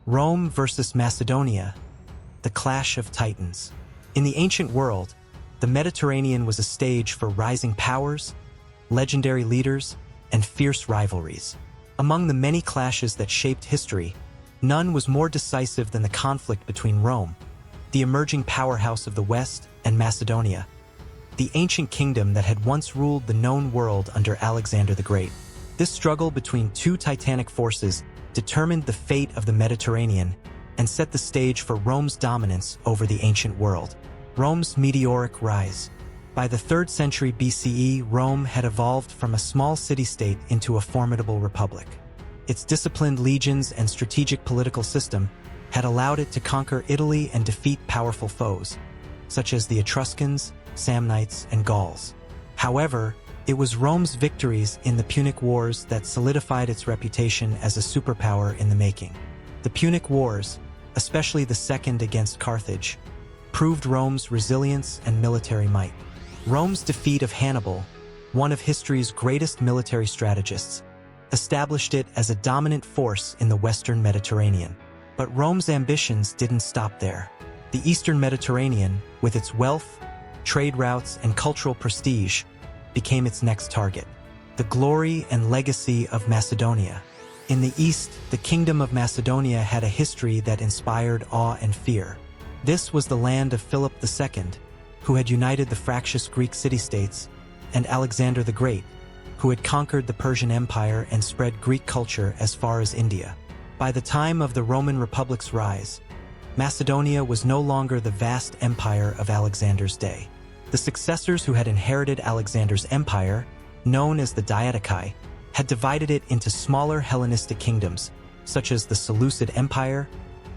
Rome versus Macedonia, the clash of titans. In the ancient world, the Mediterranean was a stage for rising powers, legendary leaders, and fierce rivalries. Among the many clashes that shaped history, none was more decisive than the conflict between Rome, the emerging powerhouse of the West, and Macedonia, the ancient kingdom that had once ruled the known world under Alexander the Great. This struggle between two titanic forces determined the fate of the Mediterranean and set the stage for Rome's dominance over the ancient world. Rome's meteoric rise. By the 3rd century BCE, Rome had evolved from a small city-state into a formidable republic. Its disciplined legions and strategic political system had allowed it to conquer Italy and defeat powerful foes, such as the Etruscans, Samnites, and Gauls. However, it was Rome's victories in the Punic Wars that solidified its reputation as a superpower in the making. The Punic Wars, especially the second against Carthage, proved Rome's resilience and military might. Rome's defeat of Hannibal, one of history's greatest military strategists, established it as a dominant force in the Western Mediterranean. But Rome's ambitions didn't stop there. The Eastern Mediterranean, with its wealth, trade routes, and cultural prestige, became its next target. The glory and legacy of Macedonia. In the east, the Kingdom of Macedonia had a history that inspired awe and fear. This was the land of Philip II, who had united the fractious Greek city-states, and Alexander the Great, who had conquered the Persian Empire and spread Greek culture as far as India. By the time of the Roman Republic's rise, Macedonia was no longer the vast empire of Alexander's day. The successors who had inherited Alexander's empire, known as the Diadochi, had divided it into smaller Hellenistic kingdoms, such as the Seleucid Empire,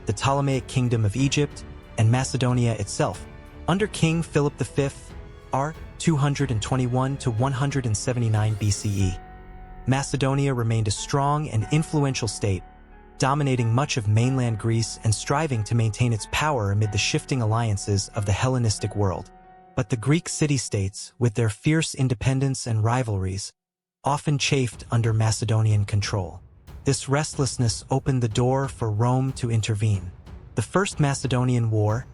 the Ptolemaic Kingdom of Egypt, and Macedonia itself. Under King Philip V, r. 221 to 179 BCE, Macedonia remained a strong and influential state, dominating much of mainland Greece and striving to maintain its power amid the shifting alliances of the Hellenistic world. But the Greek city-states, with their fierce independence and rivalries, often chafed under Macedonian control. This restlessness opened the door for Rome to intervene. The First Macedonian War,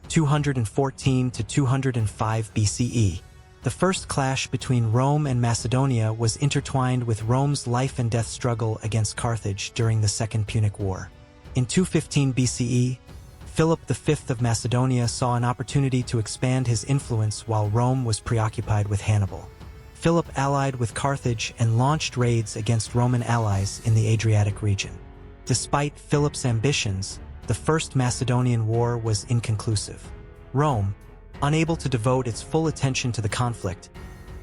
214 to 205 BCE, the first clash between Rome and Macedonia, was intertwined with Rome's life-and-death struggle against Carthage during the Second Punic War. In 215 BCE, Philip V of Macedonia saw an opportunity to expand his influence while Rome was preoccupied with Hannibal. Philip allied with Carthage and launched raids against Roman allies in the Adriatic region. Despite Philip's ambitions, the First Macedonian War was inconclusive. Rome, unable to devote its full attention to the conflict,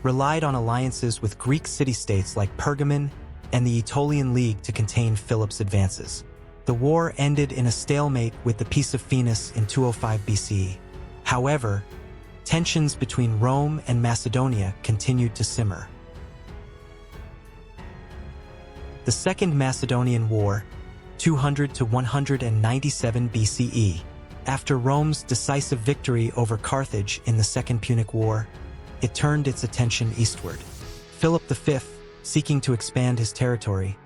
relied on alliances with Greek city-states like Pergamon and the Aetolian League to contain Philip's advances. The war ended in a stalemate with the Peace of Phoenix in 205 BCE. However, tensions between Rome and Macedonia continued to simmer. The Second Macedonian War, 200 to 197 BCE. After Rome's decisive victory over Carthage in the Second Punic War, it turned its attention eastward. Philip V, seeking to expand his territory,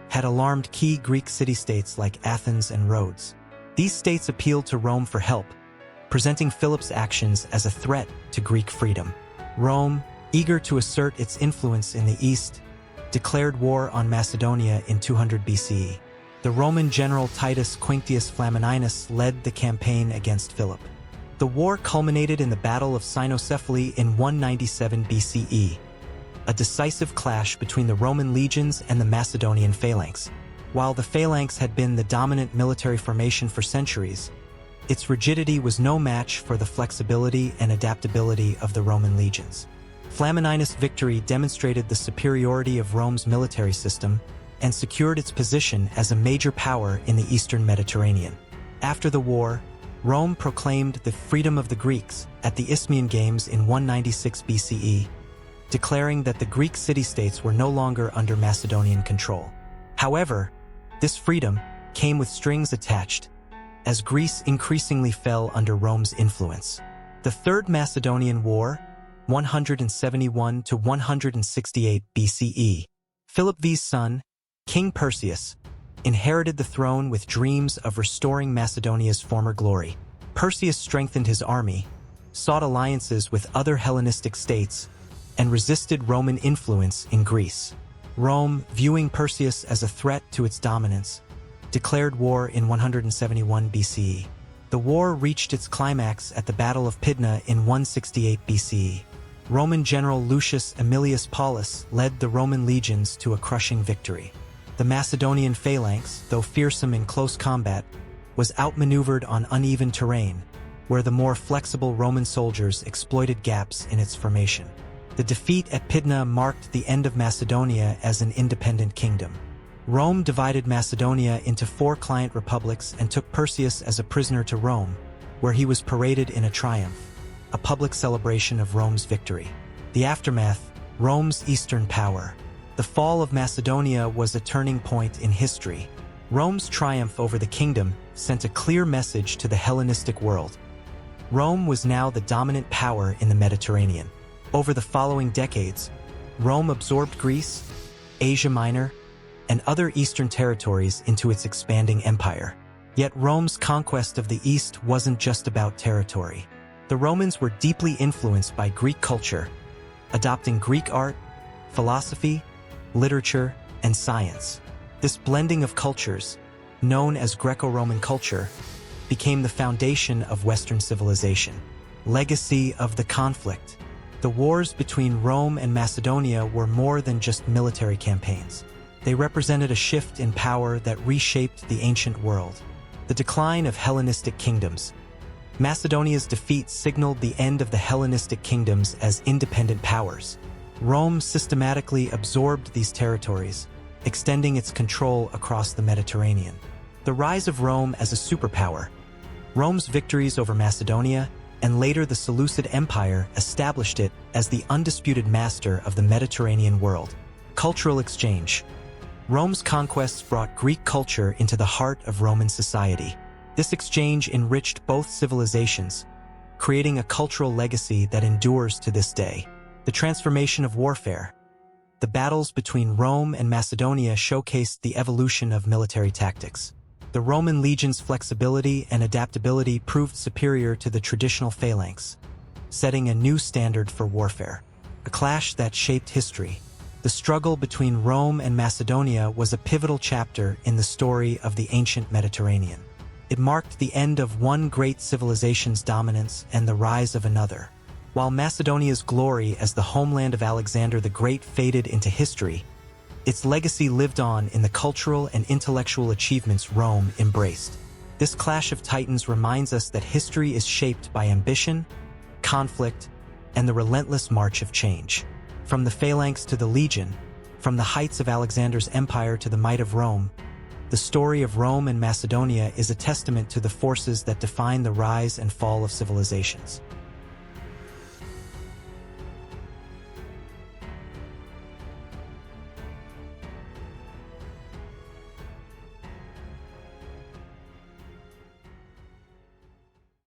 had alarmed key Greek city-states like Athens and Rhodes. These states appealed to Rome for help, presenting Philip's actions as a threat to Greek freedom. Rome, eager to assert its influence in the east, declared war on Macedonia in 200 BCE. The Roman general Titus Quinctius Flamininus led the campaign against Philip. The war culminated in the Battle of Cynocephaly in 197 BCE, a decisive clash between the Roman legions and the Macedonian phalanx. While the phalanx had been the dominant military formation for centuries, its rigidity was no match for the flexibility and adaptability of the Roman legions. Flamininus' victory demonstrated the superiority of Rome's military system and secured its position as a major power in the Eastern Mediterranean. After the war, Rome proclaimed the freedom of the Greeks at the Isthmian Games in 196 BCE, declaring that the Greek city-states were no longer under Macedonian control. However, this freedom came with strings attached, as Greece increasingly fell under Rome's influence. The Third Macedonian War, 171 to 168 BCE. Philip V's son, King Perseus, inherited the throne with dreams of restoring Macedonia's former glory. Perseus strengthened his army, sought alliances with other Hellenistic states, and resisted Roman influence in Greece. Rome, viewing Perseus as a threat to its dominance, declared war in 171 BCE. The war reached its climax at the Battle of Pydna in 168 BCE. Roman general Lucius Aemilius Paulus led the Roman legions to a crushing victory. The Macedonian phalanx, though fearsome in close combat, was outmaneuvered on uneven terrain, where the more flexible Roman soldiers exploited gaps in its formation. The defeat at Pydna marked the end of Macedonia as an independent kingdom. Rome divided Macedonia into 4 client republics and took Perseus as a prisoner to Rome, where he was paraded in a triumph, a public celebration of Rome's victory. The aftermath, Rome's eastern power. The fall of Macedonia was a turning point in history. Rome's triumph over the kingdom sent a clear message to the Hellenistic world. Rome was now the dominant power in the Mediterranean. Over the following decades, Rome absorbed Greece, Asia Minor, and other eastern territories into its expanding empire. Yet Rome's conquest of the East wasn't just about territory. The Romans were deeply influenced by Greek culture, adopting Greek art, philosophy, literature, and science. This blending of cultures, known as Greco-Roman culture, became the foundation of Western civilization. Legacy of the conflict. The wars between Rome and Macedonia were more than just military campaigns. They represented a shift in power that reshaped the ancient world. The decline of Hellenistic kingdoms. Macedonia's defeat signaled the end of the Hellenistic kingdoms as independent powers. Rome systematically absorbed these territories, extending its control across the Mediterranean. The rise of Rome as a superpower. Rome's victories over Macedonia and later the Seleucid Empire established it as the undisputed master of the Mediterranean world. Cultural exchange. Rome's conquests brought Greek culture into the heart of Roman society. This exchange enriched both civilizations, creating a cultural legacy that endures to this day. The transformation of warfare. The battles between Rome and Macedonia showcased the evolution of military tactics. The Roman legion's flexibility and adaptability proved superior to the traditional phalanx, setting a new standard for warfare. A clash that shaped history. The struggle between Rome and Macedonia was a pivotal chapter in the story of the ancient Mediterranean. It marked the end of one great civilization's dominance and the rise of another. While Macedonia's glory as the homeland of Alexander the Great faded into history, its legacy lived on in the cultural and intellectual achievements Rome embraced. This clash of titans reminds us that history is shaped by ambition, conflict, and the relentless march of change. From the phalanx to the legion, from the heights of Alexander's empire to the might of Rome, the story of Rome and Macedonia is a testament to the forces that define the rise and fall of civilizations.